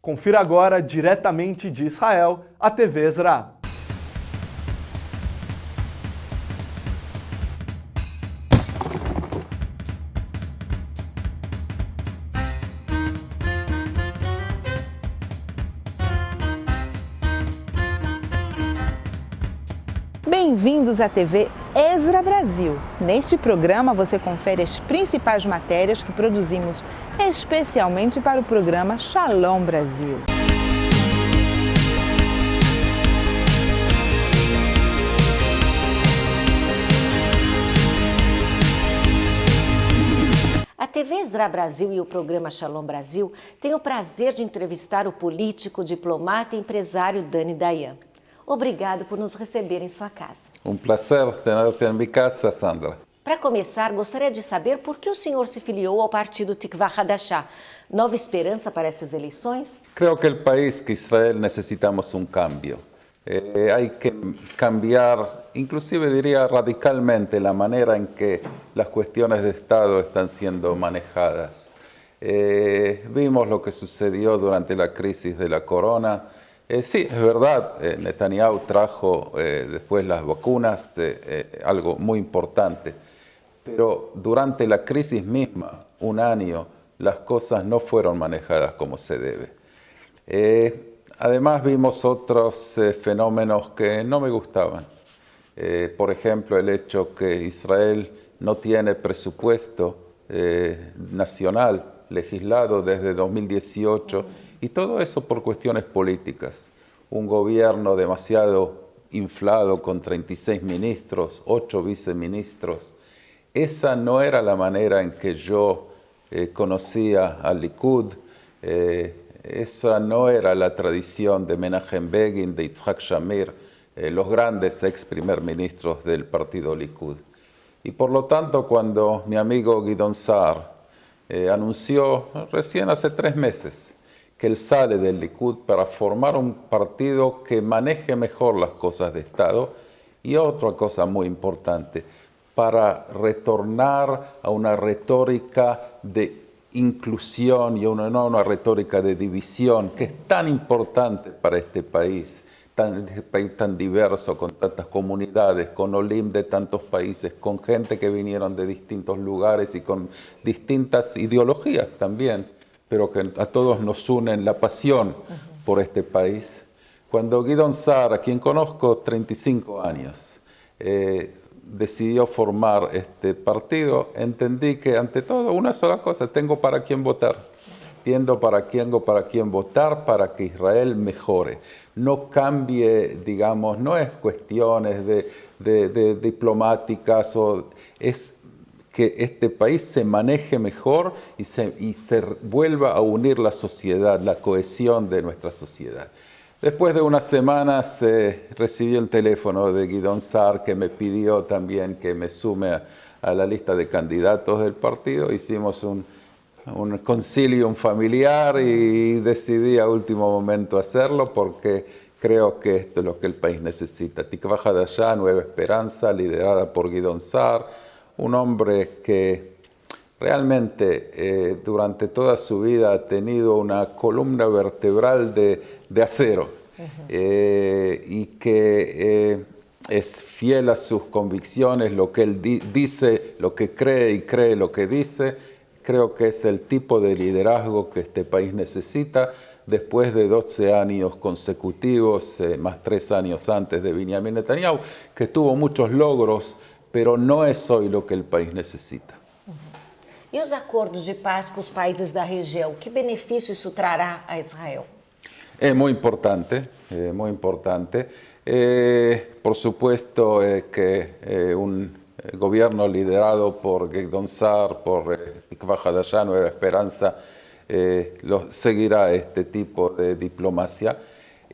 Confira agora, diretamente de Israel, a TV Ezra. Bem-vindos à TV Ezra Brasil. Neste programa você confere as principais matérias que produzimos especialmente para o programa Shalom Brasil. A TV Ezra Brasil e o programa Shalom Brasil têm o prazer de entrevistar o político, diplomata e empresário Dani Dayan. Obrigado por nos receber em sua casa. Prazer ter-te em minha casa, Sandra. Para começar, gostaria de saber por que o senhor se filiou ao partido Tikva Hadashah. Nova esperança para essas eleições? Creo que el país, que Israel, necesitamos un cambio. Hay que cambiar, inclusive diría radicalmente, la manera en que las cuestiones de Estado están siendo manejadas. Vimos lo que sucedió durante la crisis de la corona. Sí, es verdad, Netanyahu trajo después las vacunas, algo muy importante, pero durante la crisis misma, un año, las cosas no fueron manejadas como se debe. Además vimos otros fenómenos que no me gustaban. Por ejemplo, el hecho que Israel no tiene presupuesto nacional legislado desde 2018, y todo eso por cuestiones políticas. Un gobierno demasiado inflado con 36 ministros, 8 viceministros. Esa no era la manera en que yo conocía al Likud. Esa no era la tradición de Menachem Begin, de Yitzhak Shamir, los grandes ex primer ministros del partido Likud. Y por lo tanto, cuando mi amigo Gideon Sa'ar anunció recién hace 3 meses que él sale del Likud para formar un partido que maneje mejor las cosas de Estado, y otra cosa muy importante, para retornar a una retórica de inclusión y no una retórica de división, que es tan importante para este país tan diverso, con tantas comunidades, con olim de tantos países, con gente que vinieron de distintos lugares y con distintas ideologías también, pero que a todos nos unen la pasión por este país. Cuando Gideon Sa'ar, a quien conozco 35 años, decidió formar este partido, entendí que ante todo una sola cosa: tengo para quién votar. Tengo para quién votar para que Israel mejore. No cambie, digamos, no es cuestiones de diplomáticas, es que este país se maneje mejor y se vuelva a unir la sociedad, la cohesión de nuestra sociedad. Después de unas semanas recibí el teléfono de Gideon Sa'ar, que me pidió también que me sume a la lista de candidatos del partido. Hicimos un concilium familiar y decidí a último momento hacerlo porque creo que esto es lo que el país necesita. Tikva Hadashah, Nueva Esperanza, liderada por Gideon Sa'ar, un hombre que realmente durante toda su vida ha tenido una columna vertebral de acero y que es fiel a sus convicciones, lo que él dice, lo que cree y cree lo que dice. Creo que es el tipo de liderazgo que este país necesita después de 12 años consecutivos, más 3 años antes de Benjamin Netanyahu, que tuvo muchos logros, pero no es hoy lo que el país necesita. E os acordos de paz com os países da região, que benefício isso trará a Israel? Es muy importante, muy importante. Por supuesto que un gobierno liderado por Gideon Sa'ar, por Tikva Hadashah, Nueva Esperanza, seguirá este tipo de diplomacia.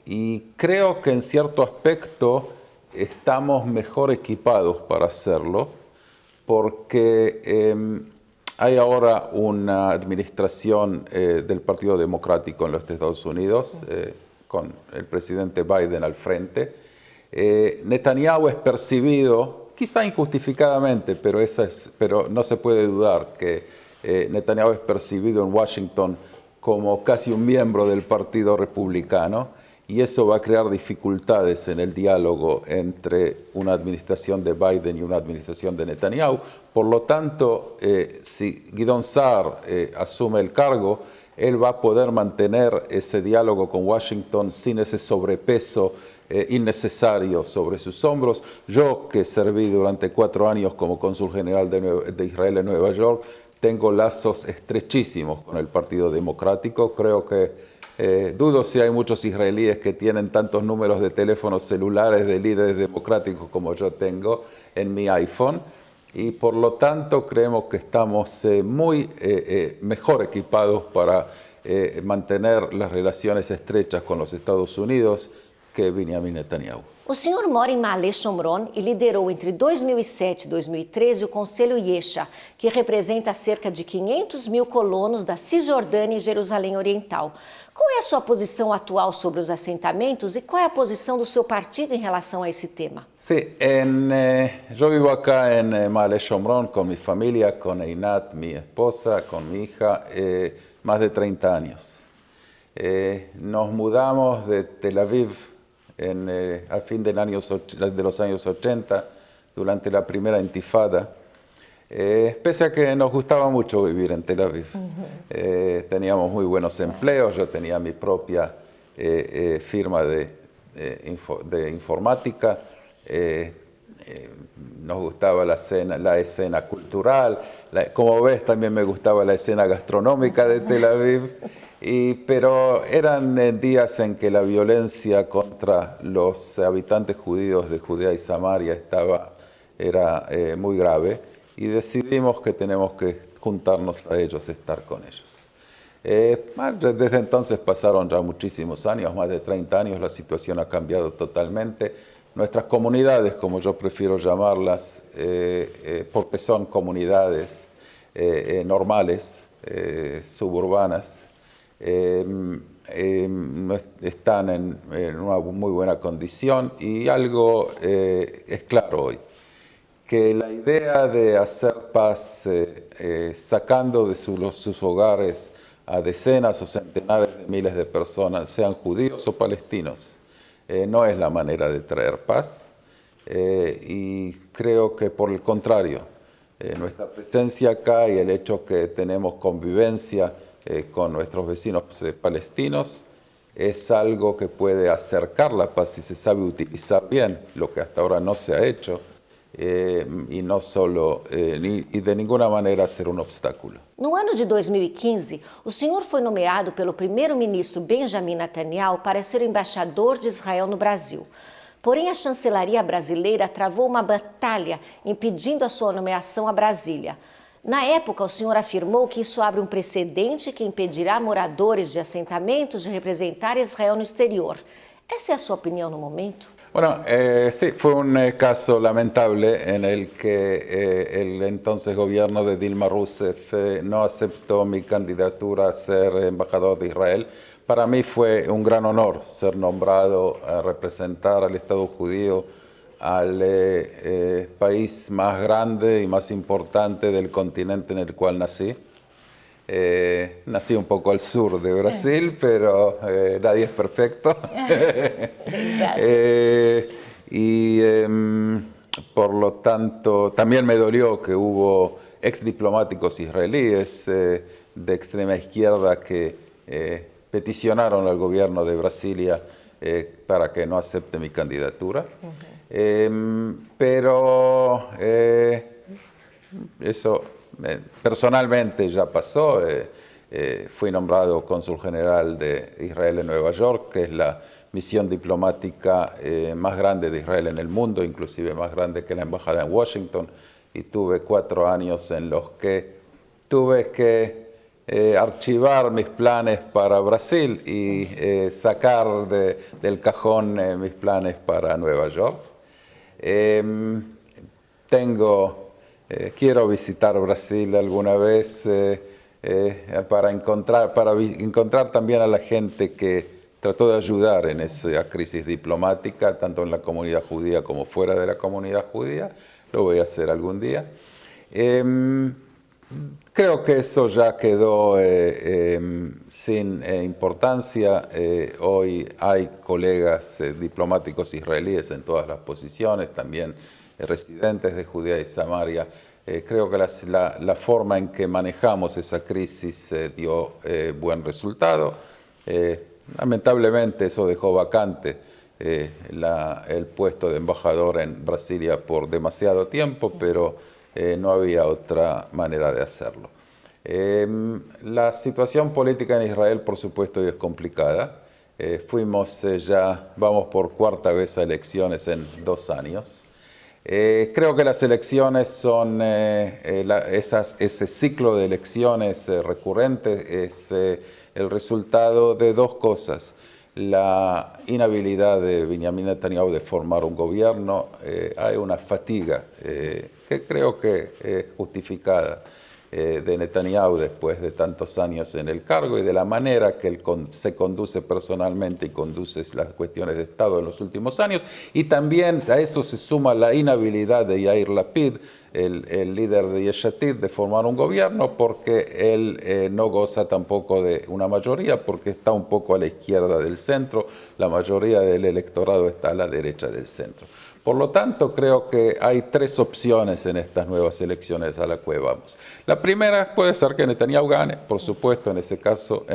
Y creo que en cierto aspecto estamos mejor equipados para hacerlo, porque hay ahora una administración del Partido Democrático en los Estados Unidos, con el presidente Biden al frente. Netanyahu es percibido, quizá injustificadamente, pero no se puede dudar que Netanyahu es percibido en Washington como casi un miembro del Partido Republicano, y eso va a crear dificultades en el diálogo entre una administración de Biden y una administración de Netanyahu. Por lo tanto, si Gideon Sa'ar asume el cargo, él va a poder mantener ese diálogo con Washington sin ese sobrepeso innecesario sobre sus hombros. Yo, que serví durante 4 años como cónsul general de Israel en Nueva York, tengo lazos estrechísimos con el Partido Democrático. Creo que dudo si hay muchos israelíes que tienen tantos números de teléfonos celulares de líderes democráticos como yo tengo en mi iPhone, y por lo tanto creemos que estamos muy mejor equipados para mantener las relaciones estrechas con los Estados Unidos que Benjamin Netanyahu. O senhor mora em Ma'ale Shomron e liderou entre 2007 e 2013 o Conselho Yesha, que representa cerca de 500 mil colonos da Cisjordânia e Jerusalém Oriental. Qual é a sua posição atual sobre os assentamentos e qual é a posição do seu partido em relação a esse tema? Sí, yo vivo acá en Ma'ale Shomron con mi familia, con Einat, mi esposa, con mi hija, más de 30 años. Nos mudamos de Tel Aviv al fin de los años 80, durante la primera intifada, pese a que nos gustaba mucho vivir en Tel Aviv. Teníamos muy buenos empleos, yo tenía mi propia firma de informática, nos gustaba la escena cultural, como ves también me gustaba la escena gastronómica de Tel Aviv. Pero eran días en que la violencia contra los habitantes judíos de Judea y Samaria era muy grave, y decidimos que tenemos que juntarnos a ellos, estar con ellos. Desde entonces pasaron ya muchísimos años, más de 30 años, la situación ha cambiado totalmente. Nuestras comunidades, como yo prefiero llamarlas, porque son comunidades normales, suburbanas, están en una muy buena condición, y algo es claro hoy, que la idea de hacer paz sacando de sus hogares a decenas o centenares de miles de personas, sean judíos o palestinos, no es la manera de traer paz, y creo que por el contrario, nuestra presencia acá y el hecho que tenemos convivencia con nuestros vecinos palestinos es algo que puede acercar la paz si se sabe utilizar bien, lo que hasta ahora no se ha hecho, y no solo, y de ninguna manera ser un obstáculo. No ano de 2015, o senhor foi nomeado pelo primeiro-ministro Benjamin Netanyahu para ser o embaixador de Israel no Brasil. Porém, a chancelaria brasileira travou uma batalha impedindo a sua nomeação a Brasília. Na época, o senhor afirmou que isso abre um precedente que impedirá moradores de assentamentos de representar Israel no exterior. Essa é a sua opinião no momento? Bueno, sí, fue un caso lamentable en el que el entonces gobierno de Dilma Rousseff no aceptó mi candidatura a ser embajador de Israel. Para mí fue un gran honor ser nombrado a representar al Estado judío, al país más grande y más importante del continente en el cual nací. Nací un poco al sur de Brasil, pero nadie es perfecto. Por lo tanto, también me dolió que hubo exdiplomáticos israelíes de extrema izquierda que peticionaron al gobierno de Brasilia para que no acepte mi candidatura. Pero eso personalmente ya pasó. Fui nombrado cónsul general de Israel en Nueva York, que es la misión diplomática más grande de Israel en el mundo, inclusive más grande que la embajada en Washington, y tuve 4 años en los que tuve que archivar mis planes para Brasil y sacar del cajón mis planes para Nueva York. Quiero visitar Brasil alguna vez para encontrar también a la gente que trató de ayudar en esa crisis diplomática, tanto en la comunidad judía como fuera de la comunidad judía. Lo voy a hacer algún día. Creo que eso ya quedó sin importancia. Hoy hay colegas diplomáticos israelíes en todas las posiciones, también residentes de Judea y Samaria. Creo que la forma en que manejamos esa crisis dio buen resultado. Lamentablemente eso dejó vacante el puesto de embajador en Brasilia por demasiado tiempo, pero no había otra manera de hacerlo. La situación política en Israel, por supuesto, es complicada. Vamos por cuarta vez a elecciones en 2 años. Creo que las elecciones son, ese ciclo de elecciones recurrente es el resultado de 2 cosas. La inhabilidad de Benjamin Netanyahu de formar un gobierno. Hay una fatiga que creo que es justificada de Netanyahu después de tantos años en el cargo y de la manera que él se conduce personalmente y conduce las cuestiones de Estado en los últimos años. Y también a eso se suma la inhabilidad de Yair Lapid, el líder de Yesh Atid, de formar un gobierno, porque él no goza tampoco de una mayoría, porque está un poco a la izquierda del centro. La mayoría del electorado está a la derecha del centro. Por lo tanto, creo que hay 3 opciones en estas nuevas elecciones a las que vamos. La primera puede ser que Netanyahu gane, por supuesto. En ese caso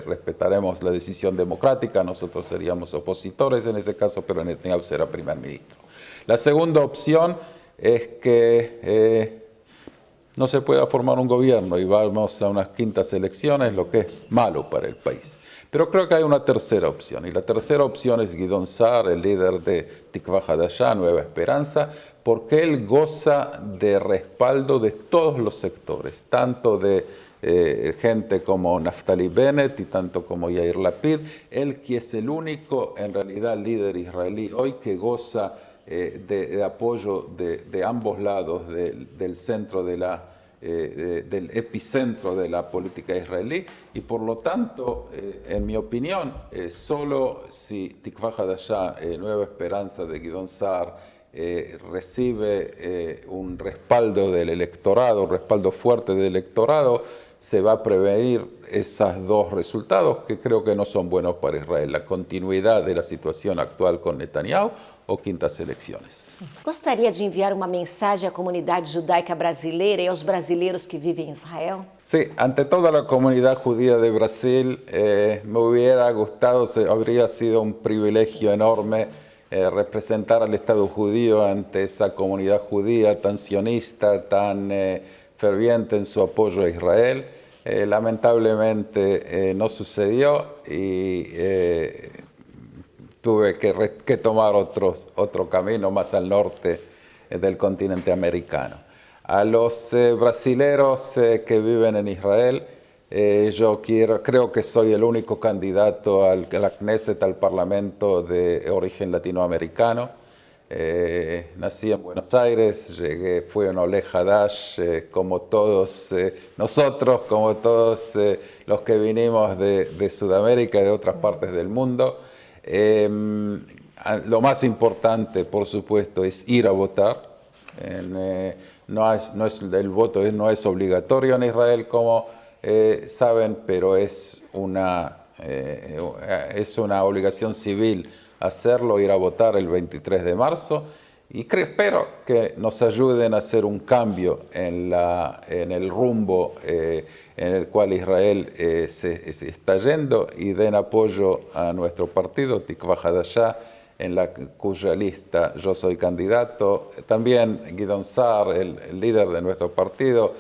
respetaremos la decisión democrática, nosotros seríamos opositores en ese caso, pero Netanyahu será primer ministro. La segunda opción es que no se pueda formar un gobierno y vamos a unas quintas elecciones, lo que es malo para el país. Pero creo que hay una tercera opción, y la tercera opción es Gideon Sa'ar, el líder de Tikva Hadashah, Nueva Esperanza, porque él goza de respaldo de todos los sectores, tanto de gente como Naftali Bennett y tanto como Yair Lapid. Él que es el único, en realidad, líder israelí hoy que goza de apoyo de ambos lados del centro del epicentro de la política israelí, y por lo tanto, en mi opinión, solo si Tikva Hadashah, Nueva Esperanza de Gideon Sa'ar, recibe un respaldo del electorado, un respaldo fuerte del electorado, se va a prevenir esos 2 resultados que creo que no son buenos para Israel: la continuidad de la situación actual con Netanyahu o quintas elecciones. Gostaria de enviar uma mensagem à comunidade judaica brasileira e aos brasileiros que vivem em Israel? Sí, ante toda la comunidad judía de Brasil, me hubiera gustado, habría sido un privilegio enorme representar al Estado judío ante esa comunidad judía tan sionista, tan ferviente en su apoyo a Israel. Lamentablemente no sucedió y tuve que tomar otro camino más al norte del continente americano. A los brasileros que viven en Israel, creo que soy el único candidato a la Knesset, al Parlamento de origen latinoamericano. Nací en Buenos Aires, fui un Oleh Hadash, como todos nosotros, como todos los que vinimos de Sudamérica y de otras partes del mundo. Lo más importante, por supuesto, es ir a votar. El voto no es obligatorio en Israel, como saben, pero es una obligación civil hacerlo, ir a votar el 23 de marzo, y espero que nos ayuden a hacer un cambio en el rumbo en el cual Israel se está yendo, y den apoyo a nuestro partido, Tikva Hadashah, cuya lista yo soy candidato. También Gideon Sa'ar, el líder de nuestro partido,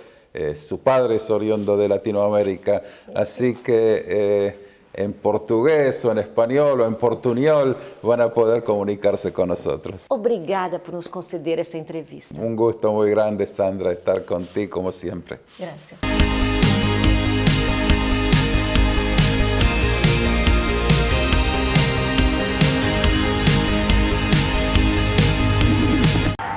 su padre es oriundo de Latinoamérica, así que en portugués o en español o en portuñol van a poder comunicarse con nosotros. Obrigada por nos conceder essa entrevista. Un gusto muy grande, Sandra, estar contigo como siempre. Gracias.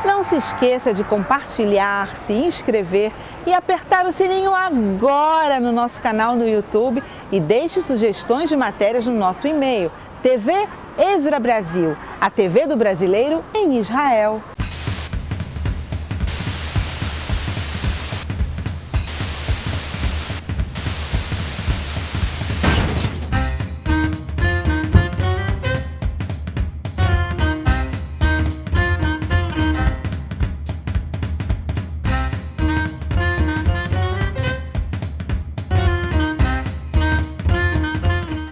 Não se esqueça de compartilhar, se inscrever e apertar o sininho agora no nosso canal no YouTube, e deixe sugestões de matérias no nosso e-mail, TV Ezra Brasil, a TV do brasileiro em Israel.